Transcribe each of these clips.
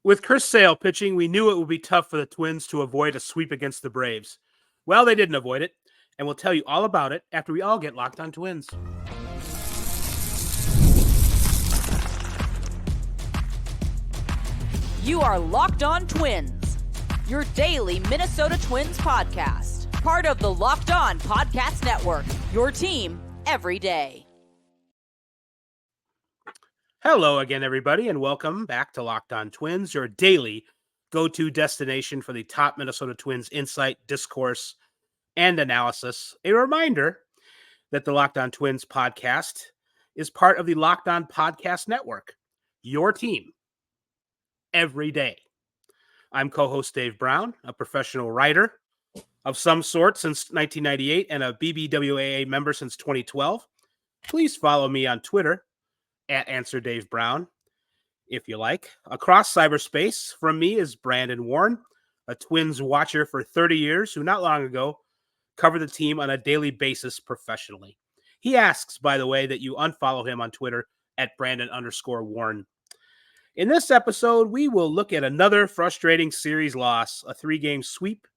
With Chris Sale pitching, we knew it would be tough for the Twins to avoid a sweep against the Braves. Well, they didn't avoid it, and we'll tell you all about it after we all get locked on Twins. You are Locked On Twins, your daily Minnesota Twins podcast. Part of the Locked On Podcast Network, your team every day. Hello again, everybody, and welcome back to Locked On Twins, your daily go-to destination for the top Minnesota Twins insight, discourse, and analysis. A reminder that the Locked On Twins podcast is part of the Locked On Podcast Network, your team every day. I'm co-host Dave Brown, a professional writer of some sort since 1998 and a BBWAA member since 2012. Please follow me on Twitter at Answer Dave Brown, if you like. Across cyberspace, from me is Brandon Warren, a Twins watcher for 30 years who not long ago covered the team on a daily basis professionally. He asks, by the way, that you unfollow him on Twitter at Brandon_Warren. In this episode, we will look at another frustrating series loss, a 3-game sweep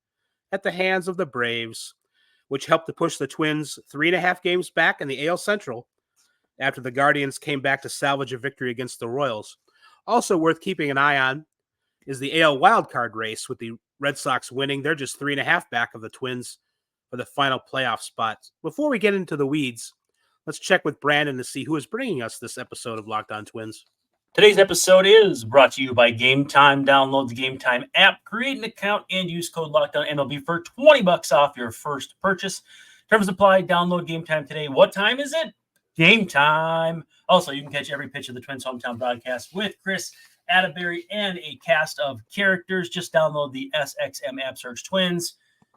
at the hands of the Braves, which helped to push the Twins 3.5 games back in the AL Central after the Guardians came back to salvage a victory against the Royals. Also worth keeping an eye on is the AL wildcard race, with the Red Sox winning. They're just 3.5 back of the Twins for the final playoff spot. Before we get into the weeds, let's check with Brandon to see who is bringing us this episode of Locked On Twins. Today's episode is brought to you by Game Time. Download the Game Time app, create an account, and use code LOCKEDONMLB for $20 off your first purchase. Terms apply. Download Game Time today. What time is it? Game time. Also, you can catch every pitch of the Twins hometown broadcast with Chris Atterbury and a cast of characters. Just download the SXM app, search Twins.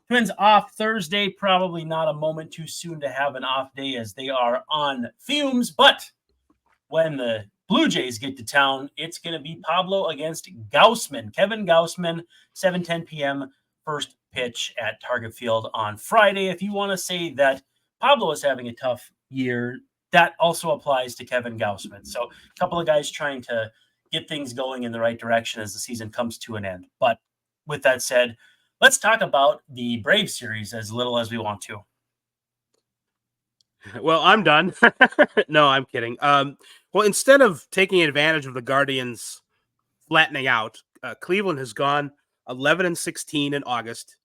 Twins off Thursday. Probably not a moment too soon to have an off day as they are on fumes. But when the Blue Jays get to town, it's going to be Pablo against Gausman. Kevin Gausman, 7:10 p.m. first pitch at Target Field on Friday. If you want to say that Pablo is having a tough year, that also applies to Kevin Gausman. So a couple of guys trying to get things going in the right direction as the season comes to an end. But with that said, let's talk about the Braves series as little as we want to. Well, I'm done. No, I'm kidding. Well, instead of taking advantage of the Guardians flattening out, Cleveland has gone 11-16 in August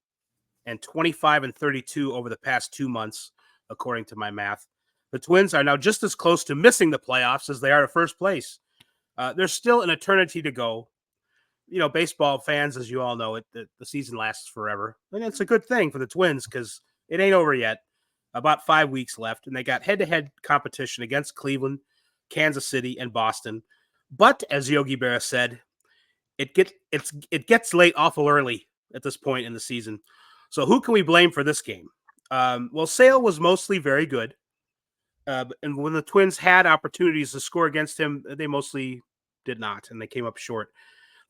and 25-32 over the past 2 months, according to my math. The Twins are now just as close to missing the playoffs as they are to first place. There's still an eternity to go. You know, baseball fans, as you all know, the season lasts forever. And it's a good thing for the Twins because it ain't over yet. About 5 weeks left, and they got head-to-head competition against Cleveland, Kansas City, and Boston. But, as Yogi Berra said, it gets late awful early at this point in the season. So who can we blame for this game? Well, Sale was mostly very good. And when the Twins had opportunities to score against him, they mostly did not, and they came up short.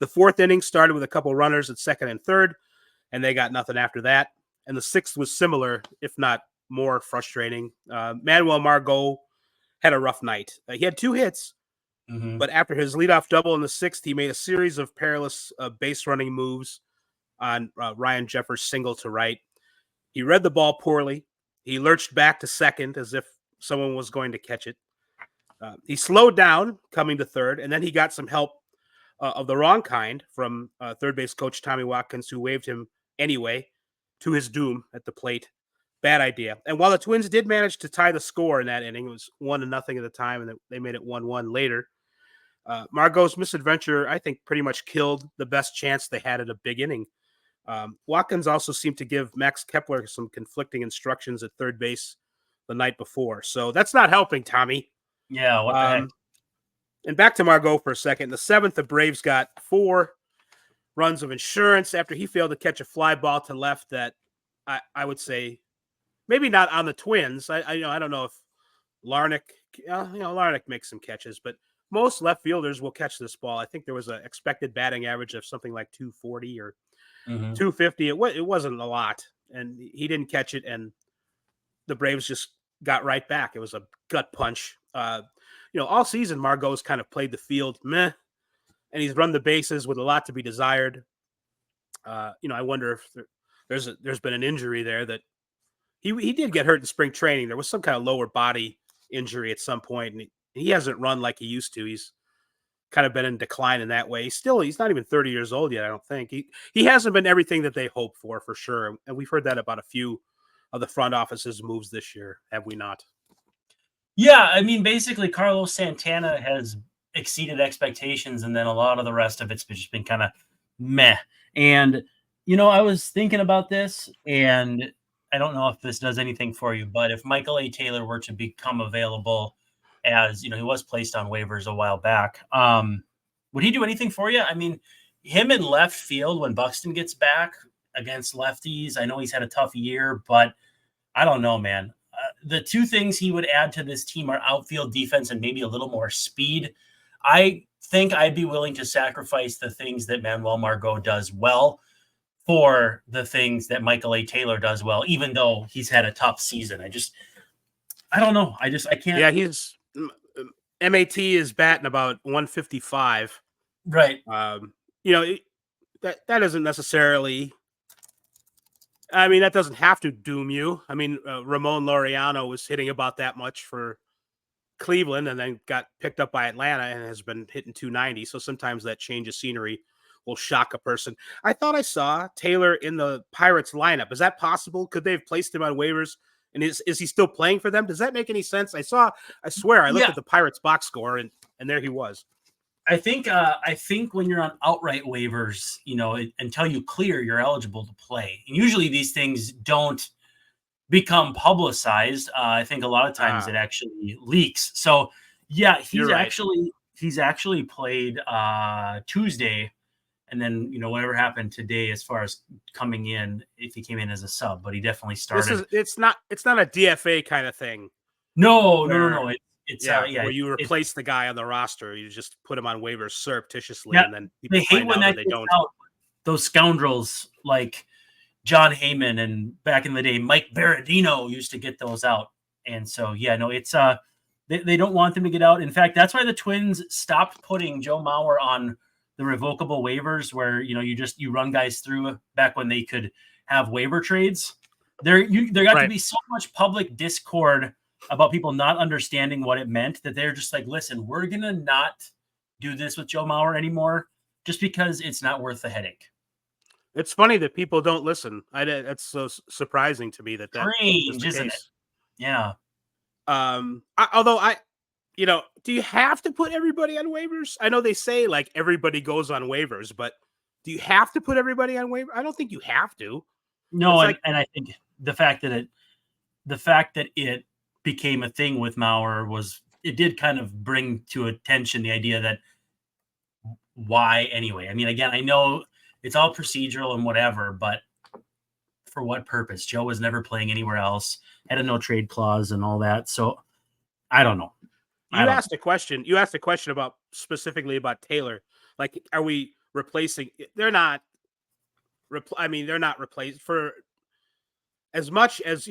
The 4th inning started with a couple runners at second and third, and they got nothing after that. And the 6th was similar, if not more frustrating. Manuel Margot had a rough night. He had 2 hits, but after his leadoff double in the 6th, he made a series of perilous base running moves on Ryan Jeffers' single to right. He read the ball poorly. He lurched back to second as if someone was going to catch it. He slowed down coming to third, and then he got some help of the wrong kind from third base coach Tommy Watkins, who waved him anyway to his doom at the plate. Bad idea. And while the Twins did manage to tie the score in that inning, it was 1-0 at the time, and they made it 1-1 later. Margot's misadventure, I think, pretty much killed the best chance they had at a big inning. Watkins also seemed to give Max Kepler some conflicting instructions at third base the night before. So that's not helping, Tommy. Yeah, what the heck? And back to Margot for a second. In the 7th, the Braves got 4 runs of insurance after he failed to catch a fly ball to left that I would say maybe not on the Twins. I don't know if Larnach makes some catches, but most left fielders will catch this ball. I think there was an expected batting average of something like 240 or 250. It wasn't a lot, and he didn't catch it, and the Braves just got right back. It was a gut punch. All season, Margot's kind of played the field meh. and he's run the bases with a lot to be desired. I wonder if there's been an injury there that he did get hurt in spring training. There was some kind of lower body injury at some point, and he hasn't run like he used to. He's kind of been in decline in that way. He's not even 30 years old yet. I don't think he hasn't been everything that they hoped for sure. And we've heard that about a few of the front office's moves this year, have we not? Yeah, I mean, basically, Carlos Santana has exceeded expectations, and then a lot of the rest of it's just been kind of meh. And I was thinking about this, and I don't know if this does anything for you, but if Michael A. Taylor were to become available, as he was placed on waivers a while back, would he do anything for you? I mean, him in left field when Buxton gets back against lefties, I know he's had a tough year, but I don't know, man. The two things he would add to this team are outfield defense and maybe a little more speed. I think I'd be willing to sacrifice the things that Manuel Margot does well for the things that Michael A. Taylor does well, even though he's had a tough season. I don't know. I can't. Yeah, he's MAT is batting about 155. Right. That isn't necessarily. I mean, that doesn't have to doom you. I mean, Ramon Laureano was hitting about that much for Cleveland and then got picked up by Atlanta and has been hitting 290. So sometimes that change of scenery will shock a person. I thought I saw Taylor in the Pirates lineup. Is that possible? Could they have placed him on waivers? And is he still playing for them? Does that make any sense? I swear I looked at the Pirates box score and there he was. I think when you're on outright waivers, until you clear, you're eligible to play. And usually these things don't become publicized. I think a lot of times it actually leaks. So yeah, he's actually played Tuesday, and then whatever happened today as far as coming in, if he came in as a sub, but he definitely started. It's not a DFA kind of thing. No. It's where you replace the guy on the roster, you just put him on waivers surreptitiously, and then people they hate when that they don't. Out. Those scoundrels like John Heyman and back in the day, Mike Berardino used to get those out, and so it's they don't want them to get out. In fact, that's why the Twins stopped putting Joe Mauer on the revocable waivers, where you run guys through back when they could have waiver trades. There got to be so much public discord about people not understanding what it meant that they're just like, listen, we're going to not do this with Joe Mauer anymore just because it's not worth the headache. It's funny that people don't listen. That's so surprising to me that strange, isn't it? Yeah. Although do you have to put everybody on waivers? I know they say like everybody goes on waivers, but do you have to put everybody on waivers? I don't think you have to. No, and I think the fact that it became a thing with Mauer it did kind of bring to attention the idea that why anyway. I mean, again, I know it's all procedural and whatever, but for what purpose? Joe was never playing anywhere else, had a no trade clause and all that. So I don't know. You asked a question about specifically about Taylor. Like, are we replacing? They're not. They're not replaced for as much as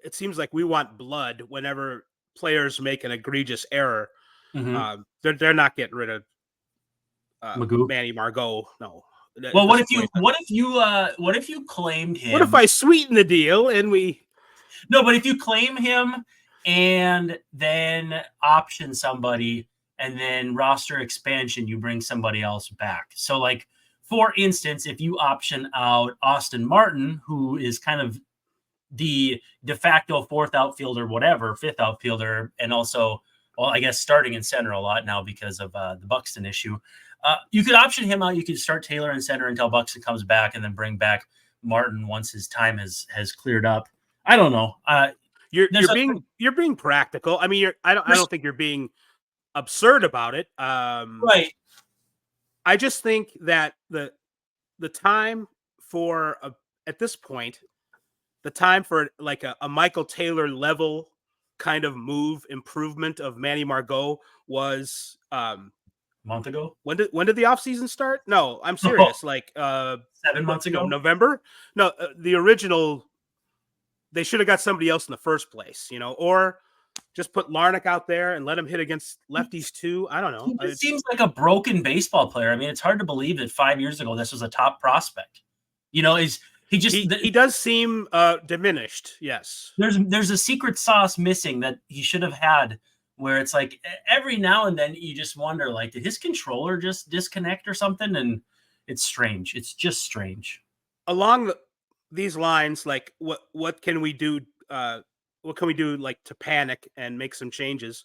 it seems like we want blood whenever players make an egregious error. Mm-hmm. They're not getting rid of Magoo? Manny Margot. No. Well, what if you claimed him? What if I sweeten the deal and we? No, but if you claim him and then option somebody and then roster expansion, you bring somebody else back. So, like, for instance, if you option out Austin Martin, who is kind of the de facto fourth outfielder, fifth outfielder, and also, well, I guess starting in center a lot now because of the Buxton issue. You could option him out. You could start Taylor in center until Buxton comes back, and then bring back Martin once his time has cleared up. I don't know. You're being practical. I mean, I don't think you're being absurd about it. Right. I just think that the time for at this point, the time for like a Michael Taylor level kind of improvement of Manny Margot was month ago. When did the offseason start? No, I'm serious. Like 7 months ago, November. No, the original. They should have got somebody else in the first place, or just put Larnach out there and let him hit against lefties too. I don't know. It seems like a broken baseball player. I mean, it's hard to believe that 5 years ago this was a top prospect. You know, he does seem diminished. Yes, there's a secret sauce missing that he should have had. Where it's like every now and then you just wonder, like, did his controller just disconnect or something? And it's strange. It's just strange. Along these lines, like what can we do? What can we do, like, to panic and make some changes?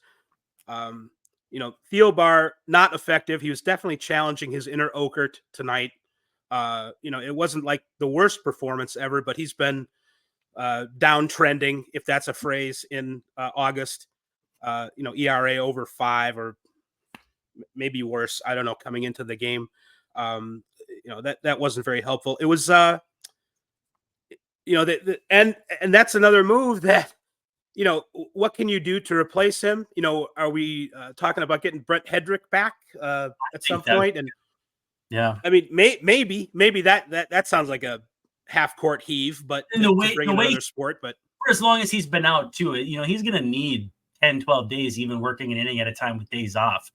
Thielbar, not effective. He was definitely challenging his inner Okert tonight. It wasn't like the worst performance ever, but he's been downtrending, if that's a phrase, in August. ERA over 5 or maybe worse. I don't know, coming into the game. That wasn't very helpful. It was, and that's another move that, what can you do to replace him? Are we talking about getting Brett Hedrick back at some point? And yeah, I mean, maybe that sounds like a half court heave, but the way another sport, but for as long as he's been out too, he's going to need 10, 12 days, even working an inning at a time with days off.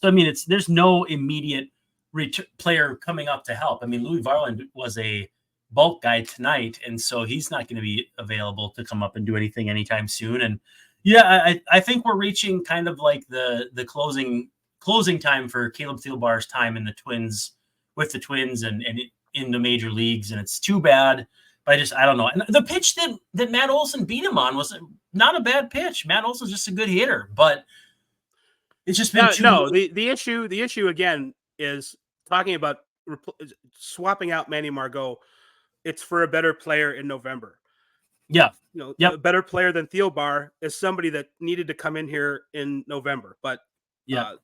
So, I mean, there's no immediate player coming up to help. I mean, Louis Varland was a bulk guy tonight, and so he's not going to be available to come up and do anything anytime soon. And yeah, I think we're reaching kind of like the closing time for Caleb Thielbar's time in the Twins, with the Twins and in the major leagues, and it's too bad. But I don't know. And the pitch that Matt Olson beat him on was not a bad pitch. Matt Olson's just a good hitter, but it's just been the issue again is talking about swapping out Manny Margot. It's for a better player in November. Yeah. A better player than Thielbar is somebody that needed to come in here in November. But the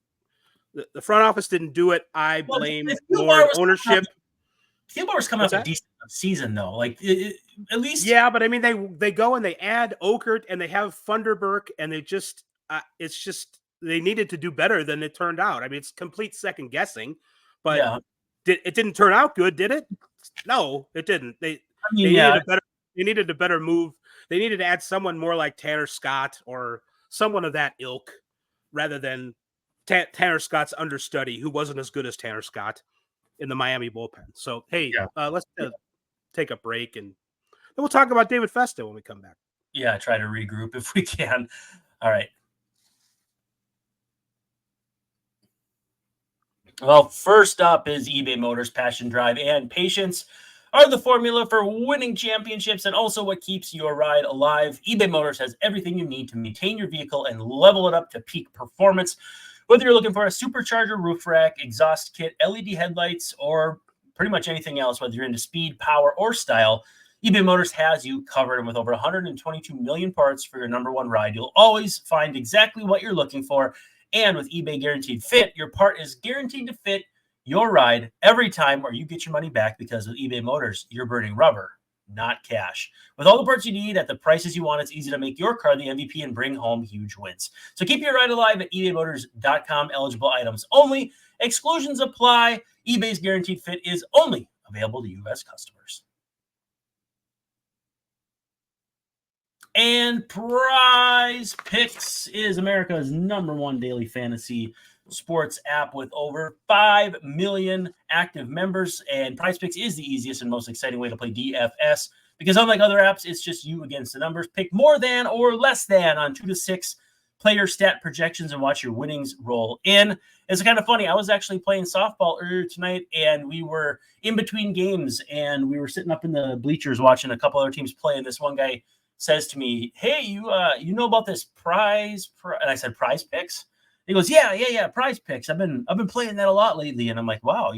front office didn't do it. I blame more ownership. Thielbar's coming off a decent season, though. Like, at least. Yeah, but I mean, they go and they add Okert and they have Funderburk, and they just, it's just, they needed to do better than it turned out. I mean, it's complete second guessing, but it didn't turn out good, did it? No, it didn't. They needed a better move. They needed to add someone more like Tanner Scott or someone of that ilk, rather than Tanner Scott's understudy, who wasn't as good as Tanner Scott in the Miami bullpen. So, hey, let's take a break, and then we'll talk about David Festa when we come back. Yeah, try to regroup if we can. All right. Well, first up is eBay Motors. Passion, drive, and patience are the formula for winning championships and also what keeps your ride alive. eBay Motors has everything you need to maintain your vehicle and level it up to peak performance. Whether you're looking for a supercharger, roof rack, exhaust kit, LED headlights, or pretty much anything else, whether you're into speed, power, or style, eBay Motors has you covered. And with over 122 million parts for your number one ride, you'll always find exactly what you're looking for. And with eBay Guaranteed Fit, your part is guaranteed to fit your ride every time, or you get your money back, because with eBay Motors, you're burning rubber, not cash. With all the parts you need at the prices you want, it's easy to make your car the MVP and bring home huge wins. So keep your ride alive at ebaymotors.com. Eligible items only. Exclusions apply. eBay's Guaranteed Fit is only available to U.S. customers. And PrizePicks is America's #1 daily fantasy sports app with over 5 million active members. And PrizePicks is the easiest and most exciting way to play DFS, because unlike other apps, it's just you against the numbers. Pick more than or less than on 2 to 6 player stat projections and watch your winnings roll in. It's kind of funny. I was actually playing softball earlier tonight, and we were in between games, and we were sitting up in the bleachers watching a couple other teams play. And this one guy says to me, "Hey, you know about this and I said, PrizePicks? He goes, yeah, PrizePicks. I've been playing that a lot lately. And I'm like, wow,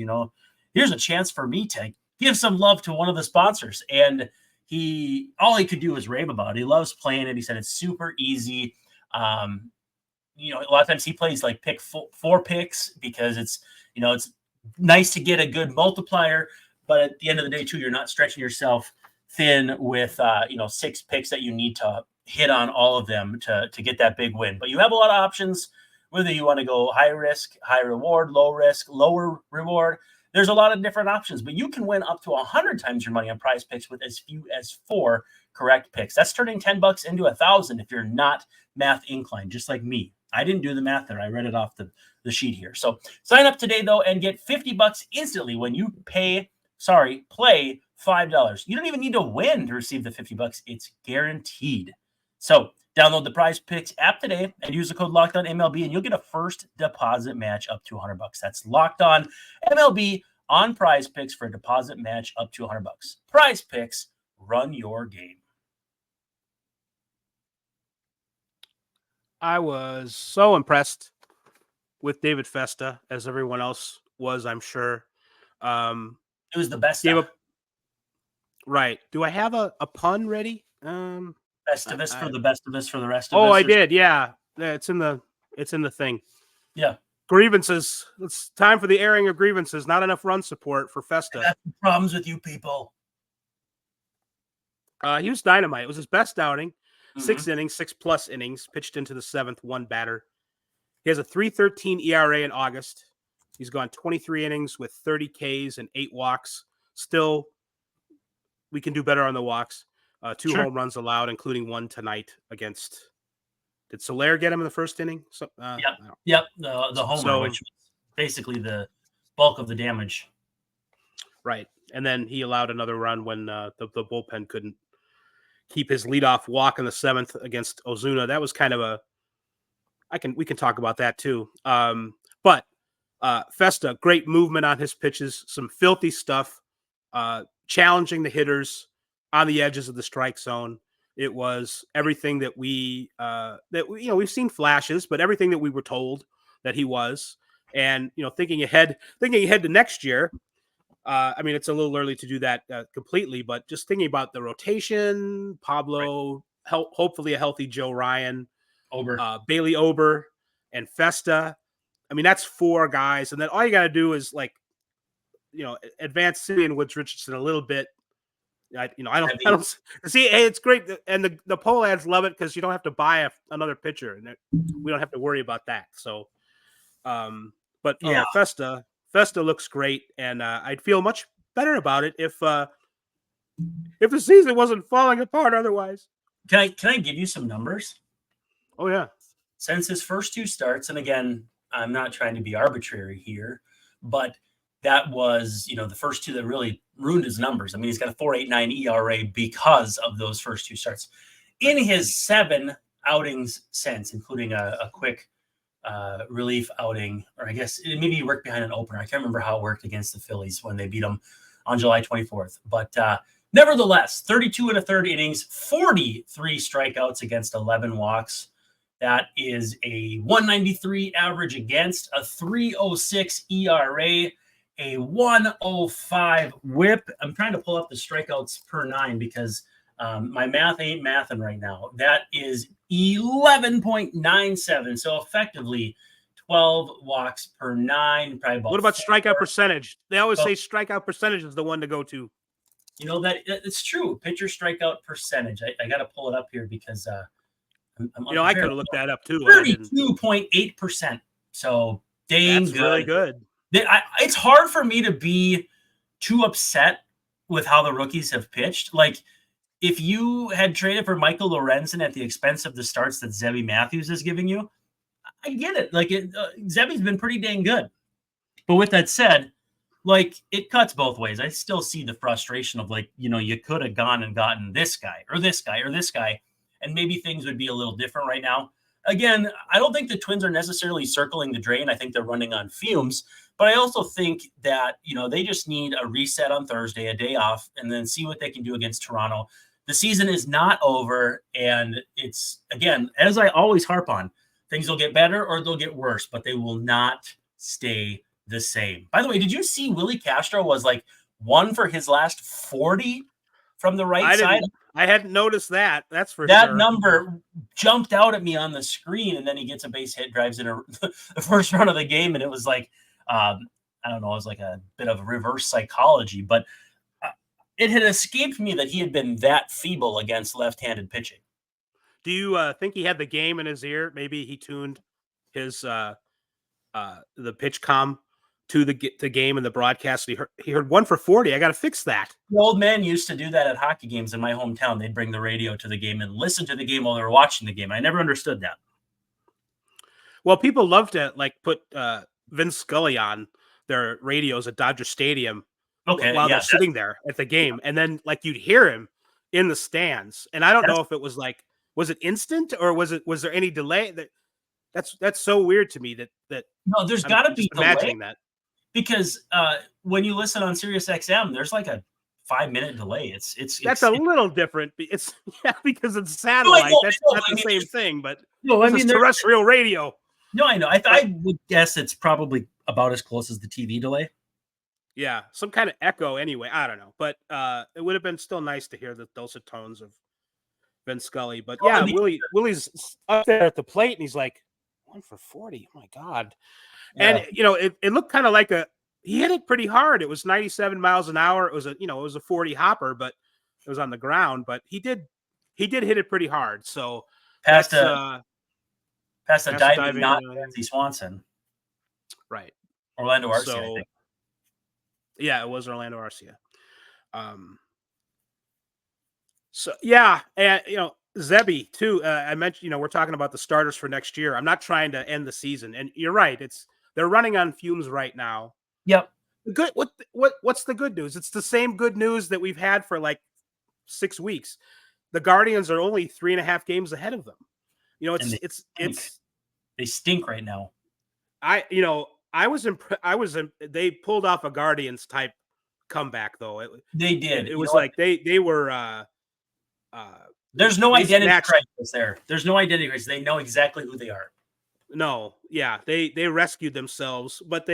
here's a chance for me to give some love to one of the sponsors. And all he could do was rave about it. He loves playing it. He said it's super easy. A lot of times he plays like pick 4 picks, because it's nice to get a good multiplier. But at the end of the day, too, you're not stretching yourself thin with 6 picks that you need to hit on all of them to get that big win. But you have a lot of options, whether you want to go high risk, high reward, low risk, lower reward. there's a lot of different options, but you can win up to 100 times your money on PrizePicks with as few as 4 correct picks. That's turning $10 into 1,000 if you're not math inclined, just like me. I didn't do the math there. I read it off the sheet here. So sign up today, though, and get $50 instantly when you play $5. You don't even need to win to receive the $50. It's guaranteed. So download the PrizePicks app today and use the code LOCKEDONMLB, and you'll get a first deposit match up to $100. That's LOCKEDONMLB on PrizePicks for a deposit match up to $100. PrizePicks, run your game. I was so impressed with David Festa, as everyone else was, I'm sure. It was the best. Right. Do I have a pun ready? Best of us for the best of us for the rest of us. Oh, I did. Yeah. It's in the thing. Yeah. Grievances. It's time for the airing of grievances. Not enough run support for Festa. That's the problems with you people. He was dynamite. It was his best outing. 6 innings, 6+ innings, pitched into the 7th, 1 batter. He has a 3.13 ERA in August. He's gone 23 innings with 30 Ks and 8 walks. Still, we can do better on the walks. 2 home runs allowed, including 1 tonight against. Did Soler get him in the first inning? So, Yep. The homer, which was basically the bulk of the damage. Right, and then he allowed another run when the bullpen couldn't keep his leadoff walk in the 7th against Ozuna. That was kind of we can talk about that too. But Festa, great movement on his pitches, some filthy stuff, challenging the hitters on the edges of the strike zone. It was everything that we've seen flashes, but everything that we were told that he was. And thinking ahead to next year. I mean, it's a little early to do that completely, but just thinking about the rotation, Pablo, hopefully a healthy Joe Ryan, Bailey Ober, and Festa. I mean, that's 4 guys. And then all you got to do is advance Simeon Woods Richardson a little bit. I don't see. Hey, it's great. And the poll ads love it because you don't have to buy another pitcher and we don't have to worry about that. So, but yeah, Festa looks great, and I'd feel much better about it if the season wasn't falling apart otherwise. Can I give you some numbers? Oh yeah. Since his first 2 starts, and again, I'm not trying to be arbitrary here, but that was the first 2 that really ruined his numbers. I mean, he's got a 4.89 ERA because of those first 2 starts. In his 7 outings since, including a quick relief outing, or I guess maybe he worked behind an opener. I can't remember how it worked against the Phillies when they beat them on July 24th. But nevertheless, 32 1/3 innings, 43 strikeouts against 11 walks. That is a 193 average against, a 3.06 ERA, a 1.05 whip. I'm trying to pull up the strikeouts per 9 because my math ain't mathing right now. That is 11.97. So effectively 12 walks per 9. Probably about. What about strikeout percentage? They always say strikeout percentage is the one to go to. That it's true. Pitcher strikeout percentage. I got to pull it up here because I could have looked that up too. 32.8%. So dang, that's really good. It's hard for me to be too upset with how the rookies have pitched. Like, if you had traded for Michael Lorenzen at the expense of the starts that Zebby Matthews is giving you, I get it. Like, Zebby's been pretty dang good. But with that said, it cuts both ways. I still see the frustration of you could have gone and gotten this guy or this guy or this guy, and maybe things would be a little different right now. Again, I don't think the Twins are necessarily circling the drain. I think they're running on fumes. But I also think that, they just need a reset on Thursday, a day off, and then see what they can do against Toronto. The season is not over, and it's, again, as I always harp on, things will get better or they'll get worse, but they will not stay the same. By the way, did you see Willie Castro was 1 for his last 40 from the right side? I hadn't noticed that. That's for that sure. number jumped out at me on the screen, and then he gets a base hit, drives in the first run of the game, and it was I don't know, it was a bit of reverse psychology, but it had escaped me that he had been that feeble against left-handed pitching. Do you think he had the game in his ear? Maybe he tuned his the pitch comm to the game and the broadcast. He heard 1 for 40. I got to fix that. The old man used to do that at hockey games in my hometown. They'd bring the radio to the game and listen to the game while they were watching the game. I never understood that. Well, people love to put Vince Scully on their radios at Dodger Stadium while they're sitting there at the game, and then you'd hear him in the stands. And I don't know if it was was it instant or was there any delay? That's so weird to me that no, there's got to be imagining that, because when you listen on Sirius XM, there's like a 5-minute delay. It's a little different. It's because it's satellite. That's not the same thing, but it's terrestrial radio. No, I know. I would guess it's probably about as close as the TV delay. Yeah, some kind of echo anyway. I don't know. But it would have been still nice to hear the dulcet tones of Vince Scully. But yeah, Willie's up there at the plate and he's like, 1 for 40. Oh my God. Yeah. And it looked kind of like he hit it pretty hard. It was 97 miles an hour. It was a 40 hopper, but it was on the ground. But he did hit it pretty hard. So past a diving not Nancy Swanson. Right. Orlando Arcia, I think. Yeah, it was Orlando Arcia. So yeah, and Zebby too. I mentioned, we're talking about the starters for next year. I'm not trying to end the season, and you're right. They're running on fumes right now. Yep. What's the good news? It's the same good news that we've had for 6 weeks. The Guardians are only 3.5 games ahead of them. They stink right now. They pulled off a Guardians type comeback though. They did. It was they were. There's no identity crisis there. There's no identity crisis. They know exactly who they are. No, yeah, they rescued themselves, but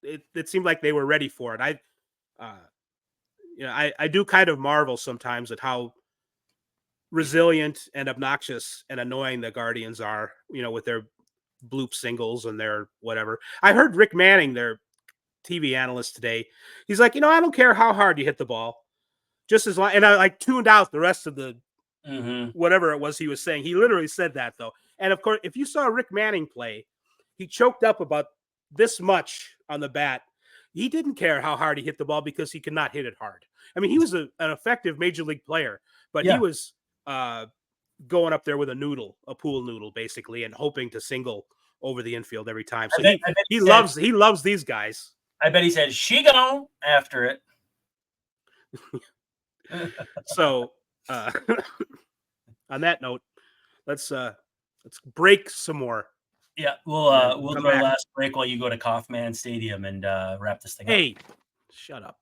it seemed like they were ready for it. I do kind of marvel sometimes at how resilient and obnoxious and annoying the Guardians are, with their bloop singles and their whatever. I heard Rick Manning, their TV analyst today, he's like, I don't care how hard you hit the ball, just as long. And I tuned out the rest of the whatever it was he was saying. He literally said that though. And of course, if you saw Rick Manning play, he choked up about this much on the bat. He didn't care how hard he hit the ball because he could not hit it hard. I mean, he was an effective major league player, but he was going up there with a pool noodle, basically, and hoping to single over the infield every time. So he loves these guys. I bet he said, "She gone" after it. So, on that note, let's break some more. Yeah, we'll do our last break while you go to Kaufman Stadium and wrap this thing up. Hey, shut up.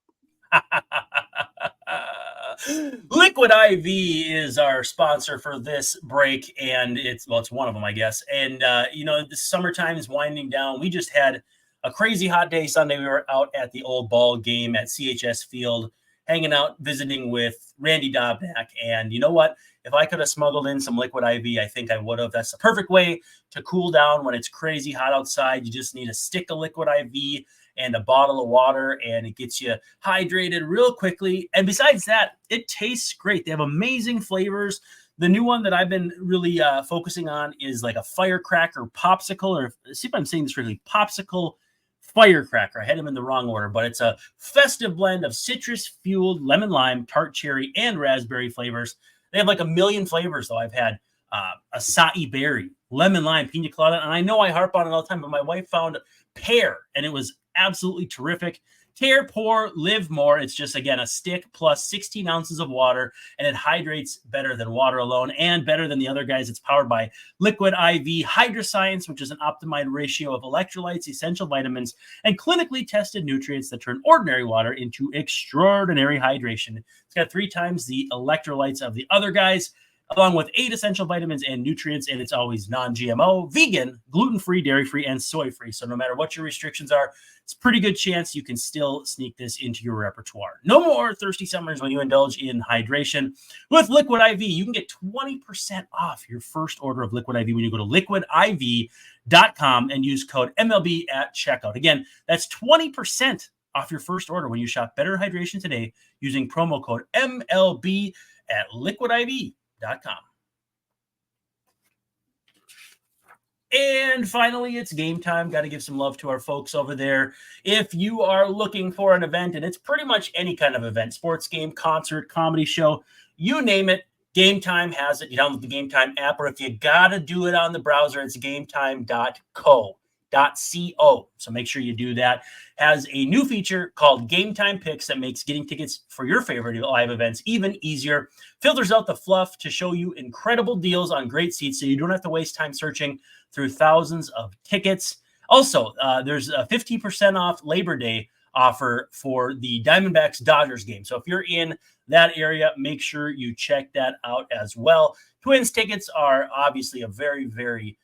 Liquid IV is our sponsor for this break, and it's one of them, I guess. And the summertime is winding down. We just had a crazy hot day Sunday. We were out at the old ball game at CHS Field, hanging out, visiting with Randy Dobnak. And you know what? If I could have smuggled in some Liquid IV, I think I would have. That's the perfect way to cool down when it's crazy hot outside. You just need a stick of Liquid IV and a bottle of water, and it gets you hydrated real quickly. And besides that, it tastes great. They have amazing flavors. The new one that I've been really focusing on is like a firecracker popsicle, or see if I'm saying this correctly, popsicle firecracker. I had them in the wrong order, but it's a festive blend of citrus-fueled lemon lime, tart cherry, and raspberry flavors. They have like 1 million flavors, though. I've had acai berry, lemon lime, pina colada, and I know I harp on it all the time, but my wife found pear, and it was absolutely terrific. Tear, pour, live more. It's just, again, a stick plus 16 ounces of water, and it hydrates better than water alone and better than the other guys. It's powered by Liquid IV Hydroscience, which is an optimized ratio of electrolytes, essential vitamins, and clinically tested nutrients that turn ordinary water into extraordinary hydration. It's got 3 times the electrolytes of the other guys, along with 8 essential vitamins and nutrients, and it's always non-GMO, vegan, gluten-free, dairy-free, and soy-free. So no matter what your restrictions are, it's a pretty good chance you can still sneak this into your repertoire. No more thirsty summers when you indulge in hydration. With Liquid IV, you can get 20% off your first order of Liquid IV when you go to liquidiv.com and use code MLB at checkout. Again, that's 20% off your first order when you shop Better Hydration today using promo code MLB at liquidiv.com. And finally, it's game time. Got to give some love to our folks over there. If you are looking for an event, and it's pretty much any kind of event, sports game, concert, comedy show, you name it, Game Time has it. You download the Game Time app, or if you got to do it on the browser, it's gametime.co. So make sure you do that. Has a new feature called Game Time Picks that makes getting tickets for your favorite live events even easier. Filters out the fluff to show you incredible deals on great seats so you don't have to waste time searching through thousands of tickets. Also, there's a 50% off Labor Day offer for the Diamondbacks Dodgers game. So if you're in that area, make sure you check that out as well. Twins tickets are obviously a very, very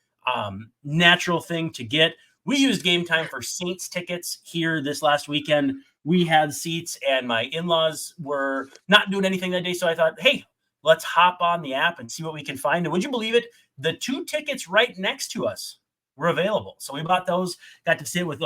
natural thing to get. We used Game Time for Saints tickets here this last weekend. We had seats and my in-laws were not doing anything that day. So I thought, hey, let's hop on the app and see what we can find. And would you believe it? The 2 tickets right next to us were available. So we bought those, got to sit with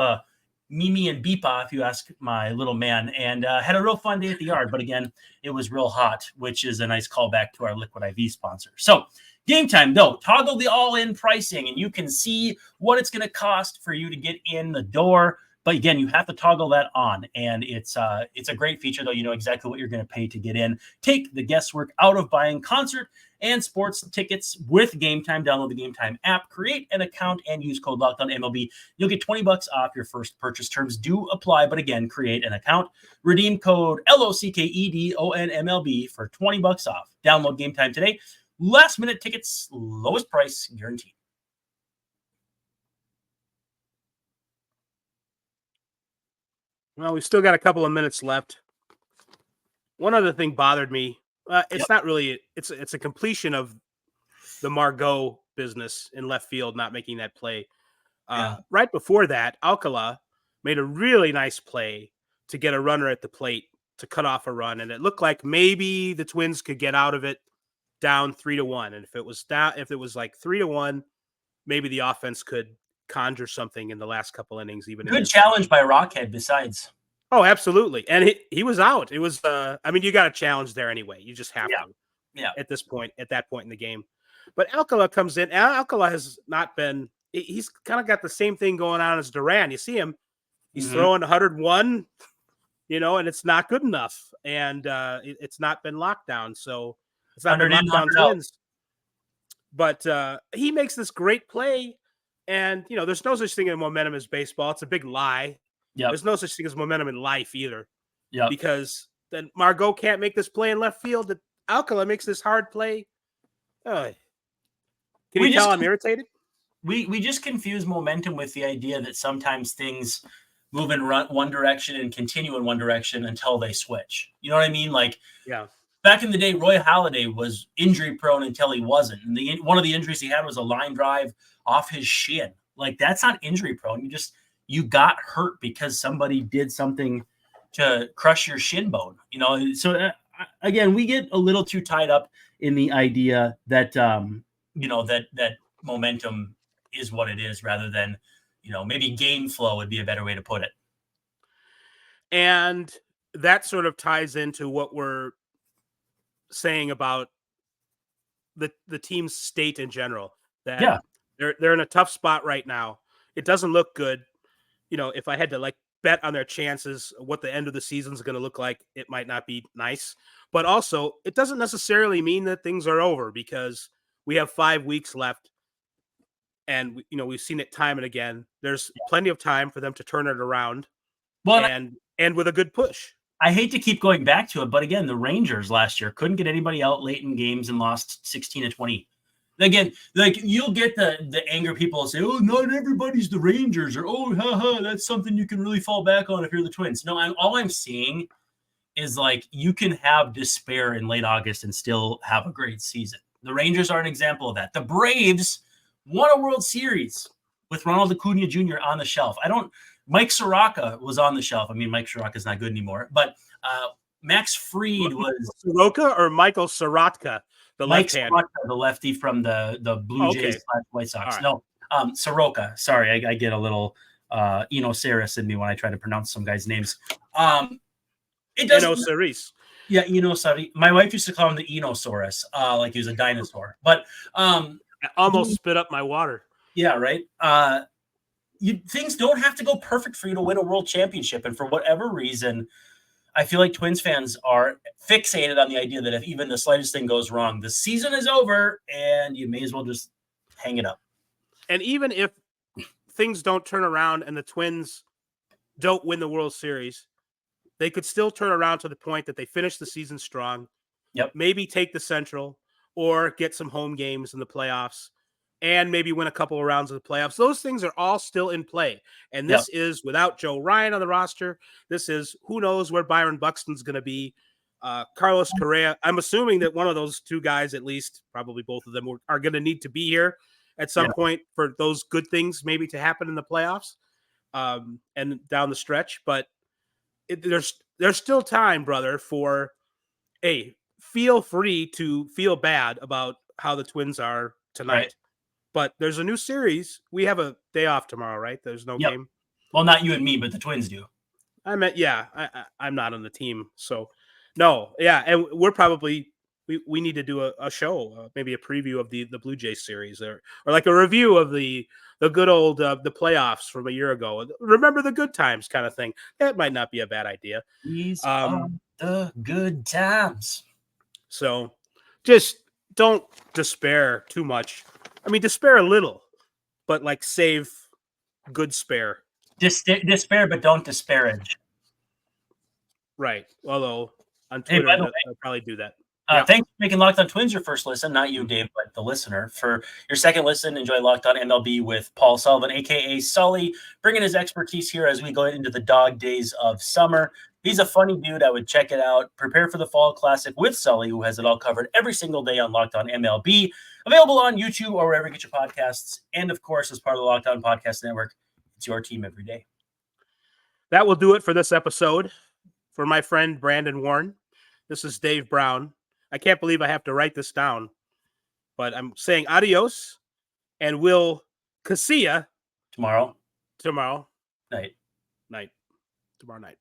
Mimi and Beepa, if you ask my little man, and had a real fun day at the yard. But again, it was real hot, which is a nice callback to our Liquid IV sponsor. So Game Time, though, toggle the all-in pricing, and you can see what it's going to cost for you to get in the door. But again, you have to toggle that on, and it's a great feature, though. You know exactly what you're going to pay to get in. Take the guesswork out of buying concert and sports tickets with Game Time. Download the Game Time app, create an account, and use code LOCKEDONMLB. You'll get $20 off your first purchase. Terms do apply, but again, create an account. Redeem code LOCKEDONMLB for $20 off. Download Game Time today. Last minute tickets, lowest price guaranteed. Well, we've still got a couple of minutes left. One other thing bothered me. It's not really, it's a completion of the Margot business in left field, not making that play. Right before that, Alcala made a really nice play to get a runner at the plate to cut off a run. And it looked like maybe the Twins could get out of it down 3-1. And if it was like 3-1, maybe the offense could conjure something in the last couple innings. Even good challenge by Rockhead besides. Oh, absolutely. And he was out. It was you got a challenge there anyway. You just have to at that point in the game. But Alcala comes in. Alcala has not been, he's kind of got the same thing going on as Duran. You see him, he's throwing 101, and it's not good enough. And it's not been locked down. So it's not been locked down Twins. But he makes this great play. And, there's no such thing as momentum as baseball. It's a big lie. Yep. There's no such thing as momentum in life either. Yeah. Because then Margot can't make this play in left field. That Alcala makes this hard play. Can you tell I'm irritated? We just confuse momentum with the idea that sometimes things move in one direction and continue in one direction until they switch. You know what I mean? Like, back in the day, Roy Halladay was injury prone until he wasn't. And one of the injuries he had was a line drive off his shin. Like, that's not injury prone. You got hurt because somebody did something to crush your shin bone. So again, we get a little too tied up in the idea that that momentum is what it is, rather than maybe game flow would be a better way to put it. And that sort of ties into what we're saying about the team's state in general. That they're in a tough spot right now. It doesn't look good. If I had to bet on their chances, what the end of the season is going to look like, it might not be nice. But also, it doesn't necessarily mean that things are over, because we have 5 weeks left. And, we've seen it time and again. There's plenty of time for them to turn it around. Well, and with a good push. I hate to keep going back to it, but again, the Rangers last year couldn't get anybody out late in games and lost 16-20. Again, you'll get the anger people say, "Oh, not everybody's the Rangers," or "Oh, that's something you can really fall back on if you're the Twins." No, all I'm seeing is you can have despair in late August and still have a great season. The Rangers are an example of that. The Braves won a World Series with Ronald Acuna Jr. on the shelf. Mike Soroka was on the shelf. I mean, Mike Soroka's not good anymore, but Max Fried was Soroka or Michael Sorotka. Mike Soroka, the lefty from the Blue Jays / White Sox. Right. No, Soroka. Sorry, I get a little Enosaurus in me when I try to pronounce some guys' names. It doesn't. Enosaurus. Yeah, Enosaurus. My wife used to call him the Enosaurus, like he was a dinosaur. But I almost spit up my water. Yeah, right. Things don't have to go perfect for you to win a world championship. And for whatever reason, I feel like Twins fans are fixated on the idea that if even the slightest thing goes wrong, the season is over and you may as well just hang it up. And even if things don't turn around and the Twins don't win the World Series, they could still turn around to the point that they finish the season strong. Yep. Maybe take the Central or get some home games in the playoffs and maybe win a couple of rounds of the playoffs. Those things are all still in play. And this is without Joe Ryan on the roster. This is who knows where Byron Buxton's going to be. Carlos Correa. I'm assuming that one of those two guys, at least probably both of them, are going to need to be here at some point for those good things maybe to happen in the playoffs and down the stretch. But there's still time, brother, for feel free to feel bad about how the Twins are tonight. Right. But there's a new series. We have a day off tomorrow, right? There's no game. Well, not you and me, but the Twins do. I meant, I'm not on the team. So, no. Yeah. And we're probably, we need to do a show, maybe a preview of the Blue Jays series or like a review of the good old, the playoffs from a year ago. Remember the good times kind of thing. That might not be a bad idea. These are the good times. So just don't despair too much. I mean, despair a little, but like save good spare. Despair, but don't disparage. Right. Although on Twitter, I'll probably do that. Thanks for making Locked On Twins your first listen. Not you, Dave, but the listener. For your second listen, enjoy Locked On MLB with Paul Sullivan, a.k.a. Sully, bringing his expertise here as we go into the dog days of summer. He's a funny dude. I would check it out. Prepare for the Fall Classic with Sully, who has it all covered every single day on Locked On MLB. Available on YouTube or wherever you get your podcasts. And, of course, as part of the Locked On Podcast Network, it's your team every day. That will do it for this episode. For my friend Brandon Warren, this is Dave Brown. I can't believe I have to write this down, but I'm saying adios, and we'll see ya tomorrow night. night. Tomorrow night.